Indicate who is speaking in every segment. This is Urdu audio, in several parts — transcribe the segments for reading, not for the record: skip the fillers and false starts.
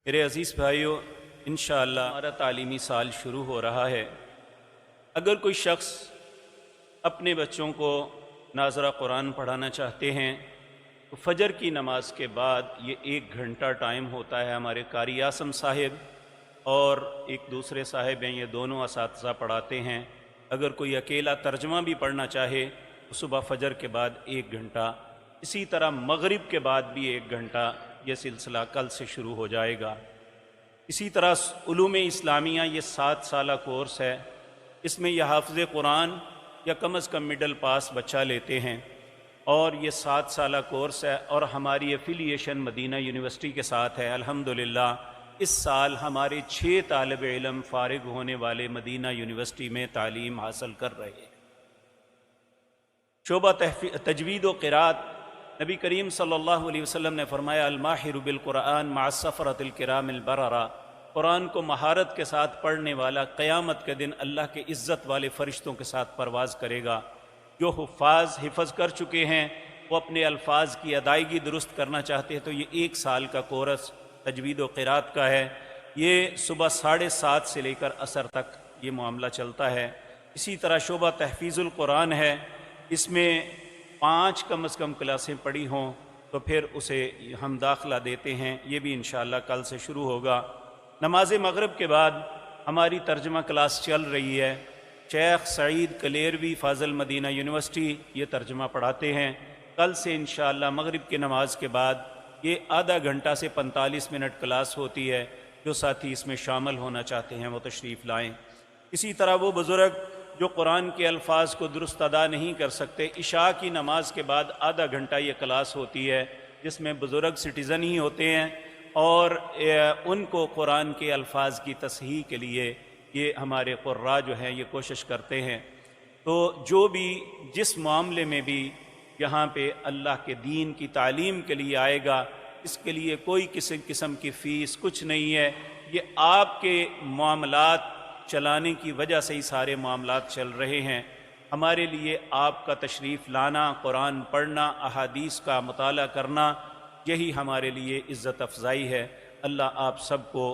Speaker 1: میرے عزیز بھائیوں، انشاءاللہ ہمارا تعلیمی سال شروع ہو رہا ہے۔ اگر کوئی شخص اپنے بچوں کو ناظرہ قرآن پڑھانا چاہتے ہیں تو فجر کی نماز کے بعد یہ 1 گھنٹہ ٹائم ہوتا ہے۔ ہمارے قاری اعظم صاحب اور ایک دوسرے صاحب ہیں، یہ دونوں اساتذہ پڑھاتے ہیں۔ اگر کوئی اکیلا ترجمہ بھی پڑھنا چاہے تو صبح فجر کے بعد 1 گھنٹہ، اسی طرح مغرب کے بعد بھی 1 گھنٹہ یہ سلسلہ کل سے شروع ہو جائے گا۔ اسی طرح علوم اسلامیہ یہ 7 سالہ کورس ہے۔ اس میں یہ حافظ قرآن یا کم از کم مڈل پاس بچہ لیتے ہیں، اور یہ 7 سالہ کورس ہے، اور ہماری ایفیلیشن مدینہ یونیورسٹی کے ساتھ ہے۔ الحمدللہ اس سال ہمارے 6 طالب علم فارغ ہونے والے مدینہ یونیورسٹی میں تعلیم حاصل کر رہے ہیں۔ شعبہ تجوید و قراءت، نبی کریم صلی اللہ علیہ وسلم نے فرمایا الماہر بالقرآن مع السفرۃ الکرام البررہ، قرآن کو مہارت کے ساتھ پڑھنے والا قیامت کے دن اللہ کے عزت والے فرشتوں کے ساتھ پرواز کرے گا۔ جو حفاظ حفظ کر چکے ہیں وہ اپنے الفاظ کی ادائیگی درست کرنا چاہتے ہیں تو یہ 1 سال کا کورس تجوید و قراءت کا ہے۔ یہ صبح 7:30 سے لے کر عصر تک یہ معاملہ چلتا ہے۔ اسی طرح شعبہ تحفیظ القرآن ہے، اس میں 5 کم از کم کلاسیں پڑھی ہوں تو پھر اسے ہم داخلہ دیتے ہیں۔ یہ بھی انشاءاللہ کل سے شروع ہوگا۔ نماز مغرب کے بعد ہماری ترجمہ کلاس چل رہی ہے۔ شیخ سعید کلیروی فاضل مدینہ یونیورسٹی یہ ترجمہ پڑھاتے ہیں۔ کل سے انشاءاللہ مغرب کی نماز کے بعد یہ آدھا گھنٹہ سے 45 منٹ کلاس ہوتی ہے۔ جو ساتھی اس میں شامل ہونا چاہتے ہیں وہ تشریف لائیں۔ اسی طرح وہ بزرگ جو قرآن کے الفاظ کو درست ادا نہیں کر سکتے، عشاء کی نماز کے بعد آدھا گھنٹہ یہ کلاس ہوتی ہے جس میں بزرگ سٹیزن ہی ہوتے ہیں، اور ان کو قرآن کے الفاظ کی تصحیح کے لیے یہ ہمارے قراء جو ہیں یہ کوشش کرتے ہیں۔ تو جو بھی جس معاملے میں بھی یہاں پہ اللہ کے دین کی تعلیم کے لیے آئے گا، اس کے لیے کوئی قسم کی فیس کچھ نہیں ہے۔ یہ آپ کے معاملات چلانے کی وجہ سے ہی سارے معاملات چل رہے ہیں۔ ہمارے لیے آپ کا تشریف لانا، قرآن پڑھنا، احادیث کا مطالعہ کرنا، یہی ہمارے لیے عزت افزائی ہے۔ اللہ آپ سب کو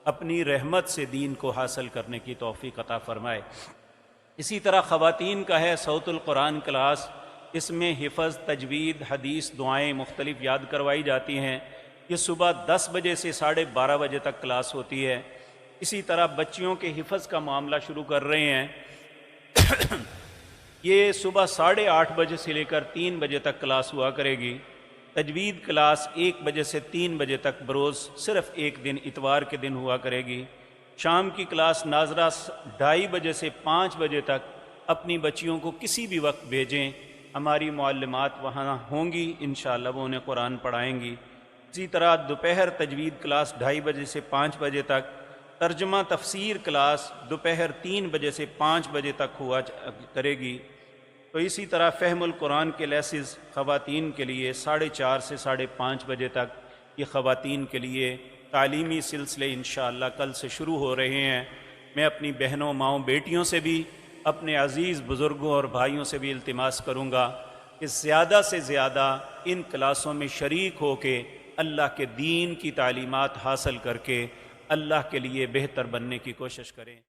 Speaker 1: اپنی رحمت سے دین کو حاصل کرنے کی توفیق عطا فرمائے۔ اسی طرح خواتین کا ہے صوت القرآن کلاس، اس میں حفظ، تجوید، حدیث، دعائیں مختلف یاد کروائی جاتی ہیں۔ یہ صبح 10 بجے سے 12:30 بجے تک کلاس ہوتی ہے۔ اسی طرح بچیوں کے حفظ کا معاملہ شروع کر رہے ہیں۔ یہ صبح 8:30 بجے سے لے کر 3 بجے تک کلاس ہوا کرے گی۔ تجوید کلاس 1 بجے سے 3 بجے تک بروز صرف ایک دن اتوار کے دن ہوا کرے گی۔ شام کی کلاس ناظرہ 2:30 بجے سے 5 بجے تک اپنی بچیوں کو کسی بھی وقت بھیجیں، ہماری معلمات وہاں ہوں گی، انشاءاللہ وہ انہیں قرآن پڑھائیں گی۔ اسی طرح دوپہر تجوید کلاس 2:30 بجے سے 5 بجے تک، ترجمہ تفسیر کلاس دوپہر 3 بجے سے 5 بجے تک ہوا کرے گی۔ تو اسی طرح فہم القرآن کے لیسز خواتین کے لیے 4:30 سے 5:30 بجے تک یہ خواتین کے لیے تعلیمی سلسلے انشاءاللہ کل سے شروع ہو رہے ہیں۔ میں اپنی بہنوں، ماؤں، بیٹیوں سے بھی، اپنے عزیز بزرگوں اور بھائیوں سے بھی التماس کروں گا کہ زیادہ سے زیادہ ان کلاسوں میں شریک ہو کے اللہ کے دین کی تعلیمات حاصل کر کے اللہ کے لیے بہتر بننے کی کوشش کریں۔